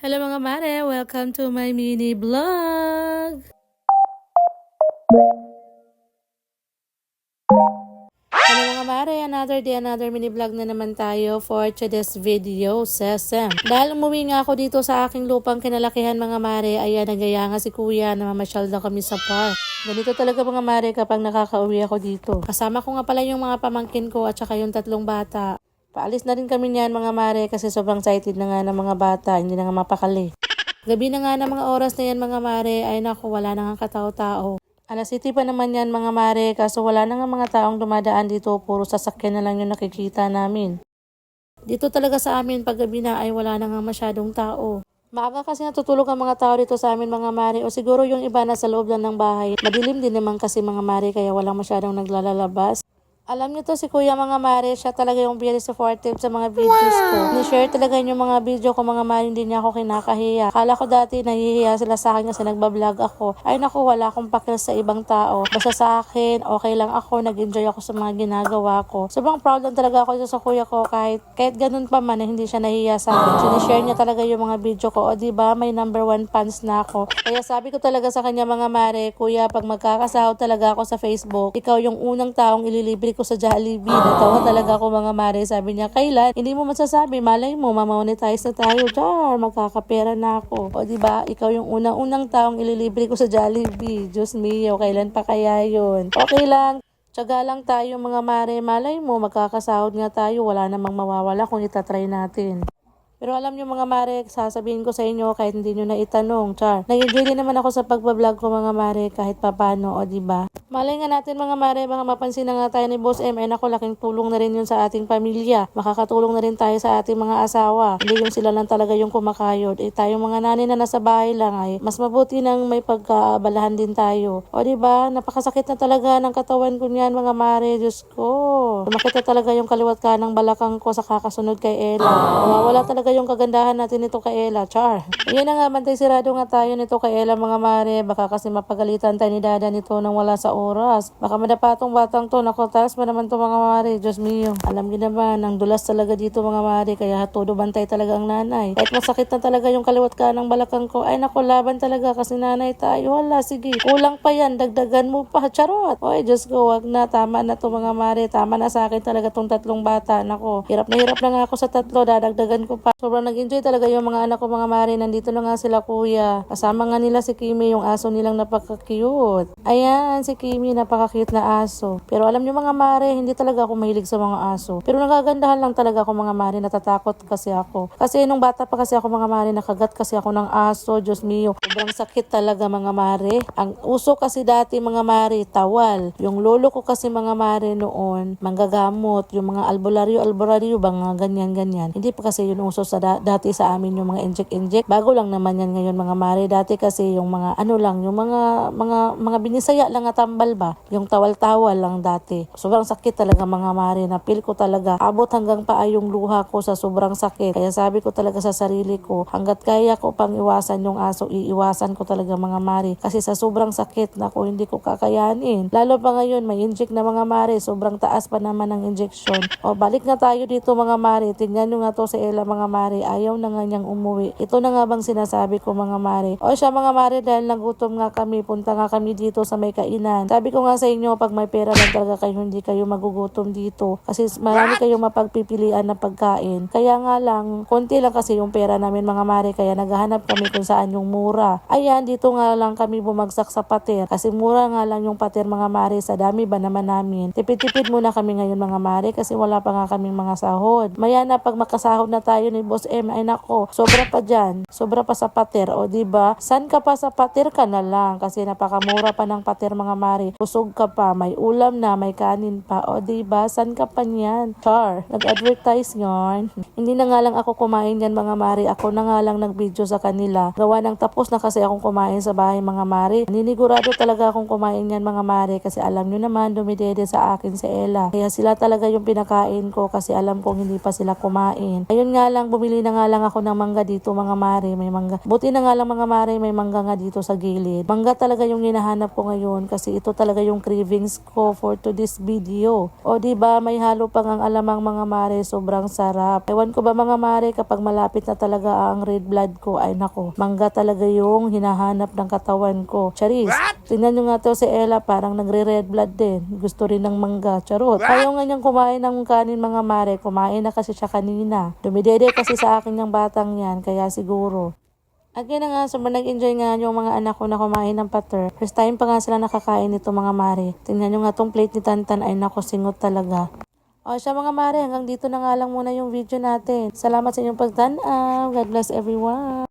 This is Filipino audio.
Hello mga mare! Welcome to my mini vlog! Hello mga mare! Another day, another mini vlog na naman tayo for today's video session. Dahil umuwi nga ako dito sa aking lupang kinalakihan mga mare, ayan nagaya nga si kuya na mamasyal daw kami sa park. Ganito talaga mga mare kapag nakakauwi ako dito. Kasama ko nga pala yung mga pamangkin ko at saka yung tatlong bata. Paalis na rin kami niyan mga mare kasi sobrang excited na nga ng mga bata, hindi na nga mapakali. Gabi na nga ng mga oras na yan mga mare, ay naku wala na nga katao-tao. Alas City pa naman yan mga mare, kaso wala na nga mga taong dumadaan dito, puro sasakyan na lang yung nakikita namin. Dito talaga sa amin pag gabi na ay wala na nga masyadong tao. Maaga kasi natutulog ang mga tao dito sa amin mga mare, o siguro yung iba na sa loob lang ng bahay. Madilim din naman kasi mga mare kaya walang masyadong naglalabas. Alam niyo to si Kuya mga mare, siya talaga yung very supportive sa mga videos ko. Ni-share talaga yung mga video ko mga mare, hindi niya ako kinakahiya. Akala ko dati nahihiya sila sa akin kasi nagbablog ako. Ay naku, wala akong pakil sa ibang tao. Basta sa akin, okay lang ako, nag-enjoy ako sa mga ginagawa ko. Sobrang proud lang talaga ako sa kuya ko kahit ganun pa man hindi siya nahihiya sa akin. Sinishare niya talaga yung mga video ko. O diba, may number 1 fans na ako. Kaya sabi ko talaga sa kanya mga mare, kuya, pag magkakasahod talaga ako sa Facebook, ikaw yung unang taong ililibre ko sa Jollibee. Natawa talaga ako mga mare. Sabi niya, kailan? Hindi mo masasabi. Malay mo, mamonetize na tayo. Char, magkakapera na ako. O diba, ikaw yung unang taong ililibre ko sa Jollibee. Diyos mio, kailan pa kaya yun? Okay lang. Tiyaga lang tayo mga mare. Malay mo, magkakasahod nga tayo. Wala namang mawawala kung itatry natin. Pero alam niyo mga mare, sasabihin ko sa inyo kahit hindi niyo na itanong, char. Nag-enjoy din naman ako sa pagbablog ko mga mare kahit papano, o diba? Malay nga natin mga mare, baka mapansin na nga tayo ni Boss M, ay naku, laking tulong na rin yun sa ating pamilya. Makakatulong na rin tayo sa ating mga asawa. Hindi yung sila lang talaga yung kumakayod. Tayong mga nanay na nasa bahay lang ay mas mabuti nang may pagkaabalahan din tayo. O diba, napakasakit na talaga ng katawan ko niyan mga mare, Diyos ko. Sumakit na talaga yung kaliwat kanang balakang ko sa kakasunod kay Ella. Wala talaga yung kagandahan natin nito kay Ella, char. Ayan na nga, bantay sirado nga tayo nito kay Ella mga mare. Baka kasi mapagalitan tayo ni Dada nito nang wala sa oras. Baka madapatong batang to. Naku, taas pa naman to mga mare. Diyos mio. Alam niyo naman, ang dulas talaga dito mga mare. Kaya todo bantay talaga ang nanay. Kahit masakit na talaga yung kaliwat ka ng balakang ko. Ay naku, laban talaga kasi nanay tayo. Wala, sige. Kulang pa yan. Dagdagan mo pa. Charot. Oy, Diyos ko, wag na. Tama na to mga mare. Tama na sa akin talaga tong tatlong bata. Naku, hirap na nga ako sa tatlo. Dadagdagan ko pa. Sobrang nag-enjoy talaga yung mga anak ko mga mare. Nandito na nga sila kuya. Kasama nga nila si Kimi, yung aso nilang napaka-cute. Ayan, si Kimi, napaka-cute na aso. Pero alam niyo mga mare, hindi talaga ako mahilig sa mga aso. Pero nagagandahan lang talaga ako mga mare, natatakot kasi ako. Kasi nung bata pa kasi ako mga mare, nakagat kasi ako ng aso, Diyos mio. Sobrang sakit talaga mga mare. Ang uso kasi dati mga mare, tawal. Yung lolo ko kasi mga mare noon, manggagamot, yung mga albularyo, mga ganyan. Hindi pa kasi yun uso sa dati sa amin yung mga inject. Bago lang naman yan ngayon mga mare. Dati kasi yung mga ano lang, yung mga binisaya lang at tambal ba? Yung tawal-tawal lang dati. Sobrang sakit talaga mga mare. Napil ko talaga. Abot hanggang paa yung luha ko sa sobrang sakit. Kaya sabi ko talaga sa sarili ko, hanggat kaya ko pang iwasan yung aso, iiwasan ko talaga mga mare. Kasi sa sobrang sakit na ko, hindi ko kakayanin. Lalo pa ngayon, may inject na mga mare. Sobrang taas pa naman ang injection. O balik na tayo dito mga mare. Tingnan nyo nga to si Ella mga mare. Ayaw na nga niyang umuwi. Ito na nga bang sinasabi ko mga mare. O siya mga mare, dahil nagutom nga kami, punta nga kami dito sa may kainan. Sabi ko nga sa inyo, pag may pera lang talaga kayo, hindi kayo magugutom dito. Kasi marami kayong mapagpipilian na pagkain. Kaya nga lang, konti lang kasi yung pera namin mga mare, kaya naghahanap kami kung saan yung mura. Ayan, dito nga lang kami bumagsak sa pater. Kasi mura nga lang yung pater mga mare, sa dami ba naman namin. Tipid-tipid muna kami ngayon mga mare, kasi wala pa nga kaming mga sahod. Maya na pag makasahod na tayo ni Boss M, ay nako, sobra pa dyan. Sobra pa sa pater. O diba, san ka pa sa pater ka na lang, kasi napakamura pa ng pater mga mare. Busog ka pa, may ulam na, may kanin pa. O diba, san ka pa niyan? Char, nag-advertise yon. Hindi na nga lang ako kumain yan mga mare. Ako na nga lang nag-video sa kanila. Gawa ng tapos na kasi akong kumain sa bahay mga mare. Ninigurado talaga akong kumain yan mga mare, kasi alam nyo naman, dumidede sa akin si Ella. Kaya sila talaga yung pinakain ko, kasi alam kong hindi pa sila kumain. Ayun nga lang, bumili na nga lang ako ng mangga dito mga mare. mare, may mangga. Buti na nga lang mga mare, may mangga nga dito sa gilid. Mangga talaga yung hinahanap ko ngayon kasi ito talaga yung cravings ko for today's video. O diba, may halo pang ang alamang mga mare, sobrang sarap. Ewan ko ba mga mare, kapag malapit na talaga ang red blood ko, ay nako, mangga talaga yung hinahanap ng katawan ko. Charis, tingnan nyo nga to si Ella, parang nagre-red blood din. Gusto rin ng mangga. Charot. Ayaw nga niyang kumain ng kanin mga mare. Kumain na kasi siya kanina. Dumidede kasi sa akin yung batang yan. Kaya siguro. At yun na nga, sobrang nag-enjoy nga yung mga anak ko na kumain ng pater. First time pa nga sila nakakain nito mga mare. Tingnan nyo nga tong plate ni Tantan, ay nako, singot talaga. O siya mga mare, hanggang dito na nga lang muna yung video natin. Salamat sa inyong pagtanaw. God bless everyone.